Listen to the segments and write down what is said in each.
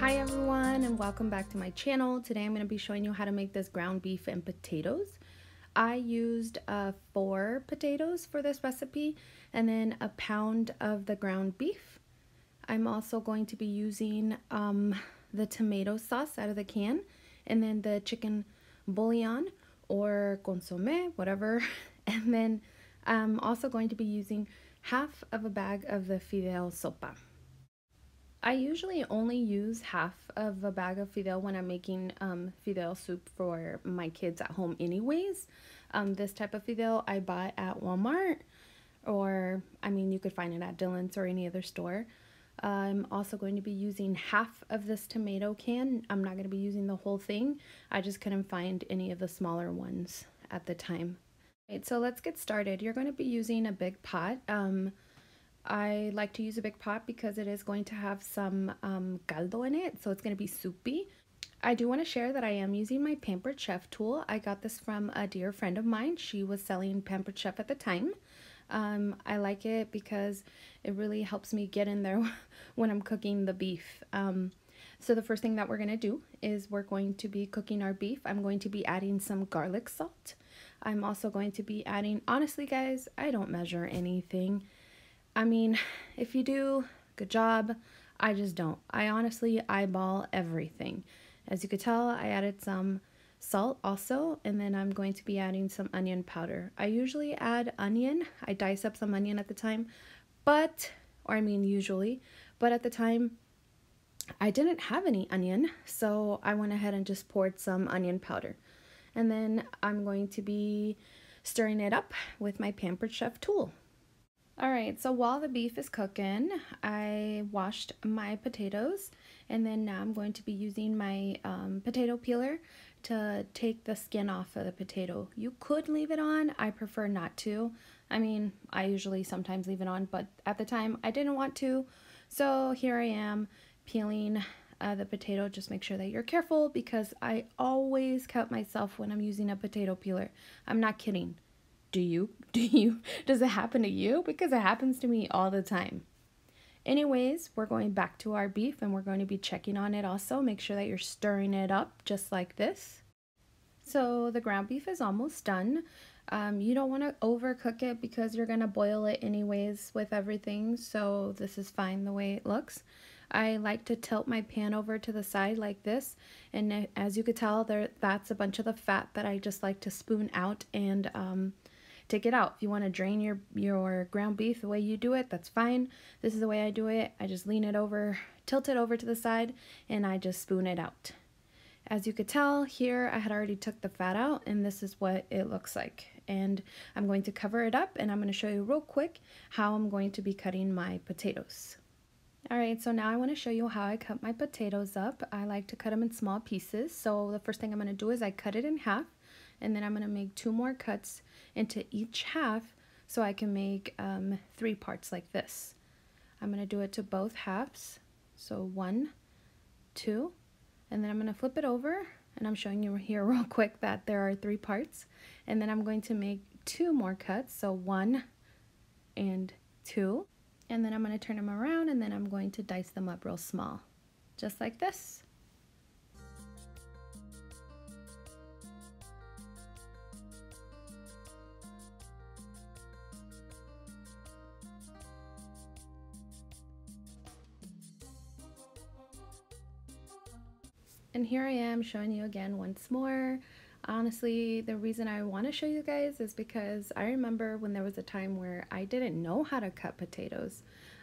Hi everyone and welcome back to my channel. Today I'm going to be showing you how to make this ground beef and potatoes. I used 4 potatoes for this recipe and then a pound of the ground beef. I'm also going to be using the tomato sauce out of the can and then the chicken bouillon or consommé, whatever. And then I'm also going to be using half of a bag of the fideo sopa. I usually only use half of a bag of fideo when I'm making fideo soup for my kids at home anyways. This type of fideo I bought at Walmart, or I mean you could find it at Dillon's or any other store. I'm also going to be using half of this tomato can. I'm not going to be using the whole thing. I just couldn't find any of the smaller ones at the time. Right, so let's get started. You're going to be using a big pot. I like to use a big pot because it is going to have some caldo in it, so it's going to be soupy. I do want to share that I am using my Pampered Chef tool. I got this from a dear friend of mine. She was selling Pampered Chef at the time. I like it because it really helps me get in there when I'm cooking the beef. So the first thing that we're going to do is we're going to be cooking our beef. I'm going to be adding some garlic salt. I'm also going to be adding, honestly guys, I don't measure anything. I mean, if you do, good job. I just don't. I honestly eyeball everything. As you could tell, I added some salt also, and then I'm going to be adding some onion powder. I usually add onion. I dice up some onion at the time, usually, but at the time, I didn't have any onion, so I went ahead and just poured some onion powder. And then I'm going to be stirring it up with my Pampered Chef tool. Alright, so while the beef is cooking, I washed my potatoes, and then now I'm going to be using my potato peeler to take the skin off of the potato. You could leave it on. I prefer not to. I mean, I usually sometimes leave it on, but at the time I didn't want to. So here I am peeling the potato. Just make sure that you're careful because I always cut myself when I'm using a potato peeler. I'm not kidding. Does it happen to you? Because it happens to me all the time. Anyways, we're going back to our beef and we're going to be checking on it also. Make sure that you're stirring it up just like this. So the ground beef is almost done. You don't want to overcook it because you're going to boil it anyways with everything. So this is fine the way it looks. I like to tilt my pan over to the side like this, and as you could tell, that's a bunch of the fat that I just like to spoon out and take it out. If you want to drain your ground beef the way you do it, that's fine. This is the way I do it. I just lean it over, tilt it over to the side, and I just spoon it out. As you could tell here, I had already took the fat out, and this is what it looks like. And I'm going to cover it up, and I'm going to show you real quick how I'm going to be cutting my potatoes. Alright, so now I want to show you how I cut my potatoes up. I like to cut them in small pieces. So the first thing I'm going to do is I cut it in half, and then I'm going to make 2 more cuts into each half so I can make 3 parts like this. I'm going to do it to both halves. So 1, 2, and then I'm going to flip it over, and I'm showing you here real quick that there are 3 parts. And then I'm going to make 2 more cuts, so 1 and 2. And then I'm going to turn them around, and then I'm going to dice them up real small, just like this. And here I am showing you again once more. Honestly, the reason I want to show you guys is because I remember when there was a time where I didn't know how to cut potatoes.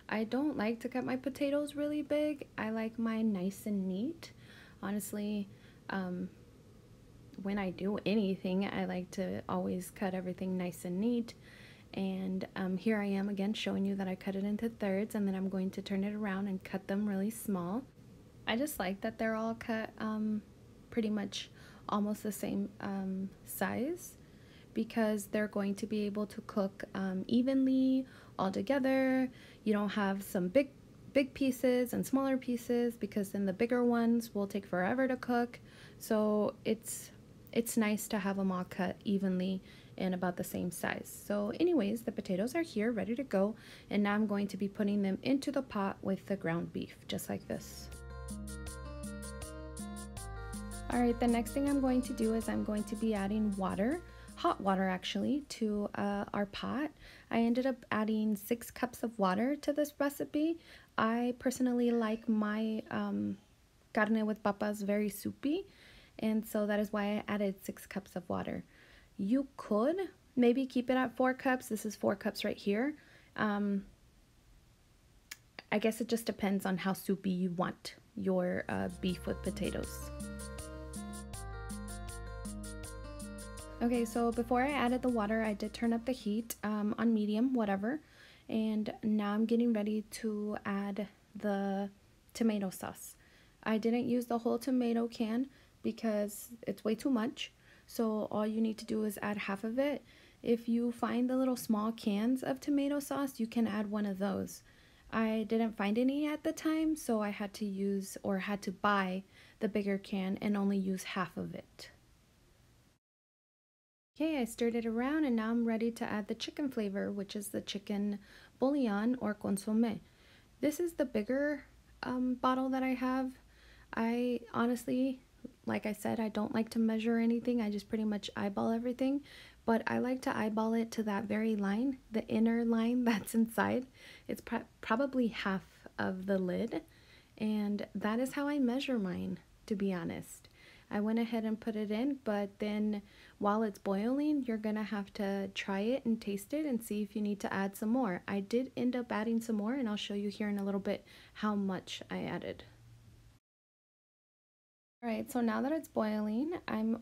I don't like to cut my potatoes really big. I like mine nice and neat. Honestly, when I do anything, I like to always cut everything nice and neat. And here I am again showing you that I cut it into thirds, and then I'm going to turn it around and cut them really small. I just like that they're all cut pretty much almost the same size, because they're going to be able to cook evenly all together. You don't have some big pieces and smaller pieces, because then the bigger ones will take forever to cook. So it's nice to have them all cut evenly and about the same size. So anyways, the potatoes are here ready to go, and now I'm going to be putting them into the pot with the ground beef just like this. All right, the next thing I'm going to do is I'm going to be adding water, hot water actually, to our pot. I ended up adding 6 cups of water to this recipe. I personally like my carne with papas very soupy, and so that is why I added 6 cups of water. You could maybe keep it at 4 cups. This is 4 cups right here. I guess it just depends on how soupy you want your beef with potatoes. Okay, so before I added the water, I did turn up the heat on medium, whatever. And now I'm getting ready to add the tomato sauce. I didn't use the whole tomato can because it's way too much. So all you need to do is add half of it. If you find the little small cans of tomato sauce, you can add one of those. I didn't find any at the time, so I had to use or had to buy the bigger can and only use half of it. Okay, I stirred it around and now I'm ready to add the chicken flavor, which is the chicken bouillon or consommé. This is the bigger bottle that I have. I honestly, like I said, I don't like to measure anything. I just pretty much eyeball everything. But I like to eyeball it to that very line, the inner line that's inside. It's probably half of the lid. And that is how I measure mine, to be honest. I went ahead and put it in, but then while it's boiling, you're gonna have to try it and taste it and see if you need to add some more. I did end up adding some more, and I'll show you here in a little bit how much I added. All right, so now that it's boiling,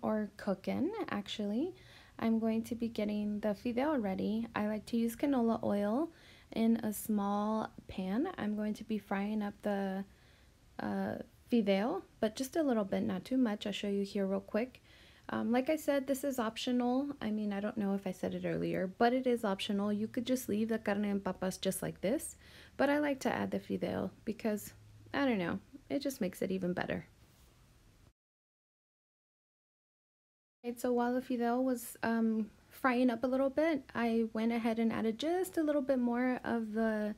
or cooking actually, I'm going to be getting the fideo ready. I like to use canola oil in a small pan. I'm going to be frying up the fideo, but just a little bit, not too much. I'll show you here real quick. Like I said, this is optional. I mean, I don't know if I said it earlier, but it is optional. You could just leave the carne and papas just like this, but I like to add the fideo because, I don't know, it just makes it even better. Right, so while the fideo was frying up a little bit, I went ahead and added just a little bit more of the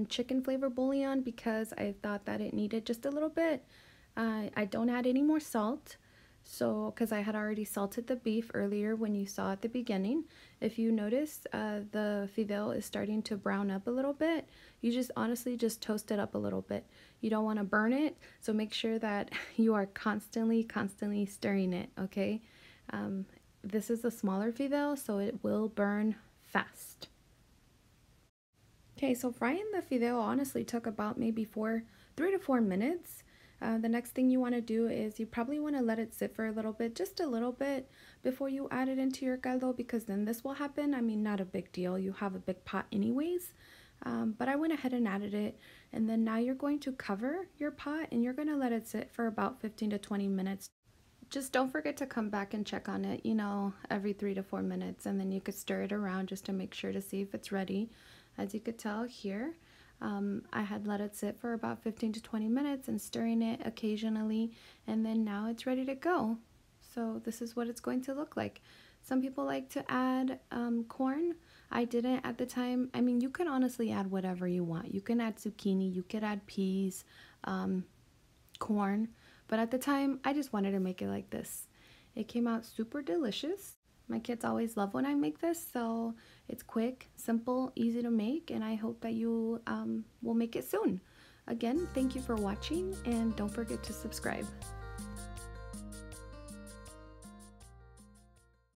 chicken flavor bouillon because I thought that it needed just a little bit. I don't add any more salt, so because I had already salted the beef earlier when you saw at the beginning. If you notice, the fideo is starting to brown up a little bit. You just honestly just toast it up a little bit. You don't want to burn it, so make sure that you are constantly stirring it, okay? This is a smaller fideo, so it will burn fast. Okay, so frying the fideo honestly took about maybe 3 to 4 minutes. The next thing you want to do is you probably want to let it sit for a little bit, just a little bit, before you add it into your caldo, because then this will happen. I mean, not a big deal. You have a big pot anyways. But I went ahead and added it, and then now you're going to cover your pot and you're going to let it sit for about 15 to 20 minutes. Just don't forget to come back and check on it, you know, every 3 to 4 minutes, and then you could stir it around just to make sure to see if it's ready. As you could tell here, I had let it sit for about 15 to 20 minutes and stirring it occasionally, and then now it's ready to go. So this is what it's going to look like. Some people like to add corn. I didn't at the time. I mean, you can honestly add whatever you want. You can add zucchini, you could add peas, corn, but at the time I just wanted to make it like this. It came out super delicious. My kids always love when I make this, so it's quick, simple, easy to make, and I hope that you will make it soon. Again, thank you for watching, and don't forget to subscribe.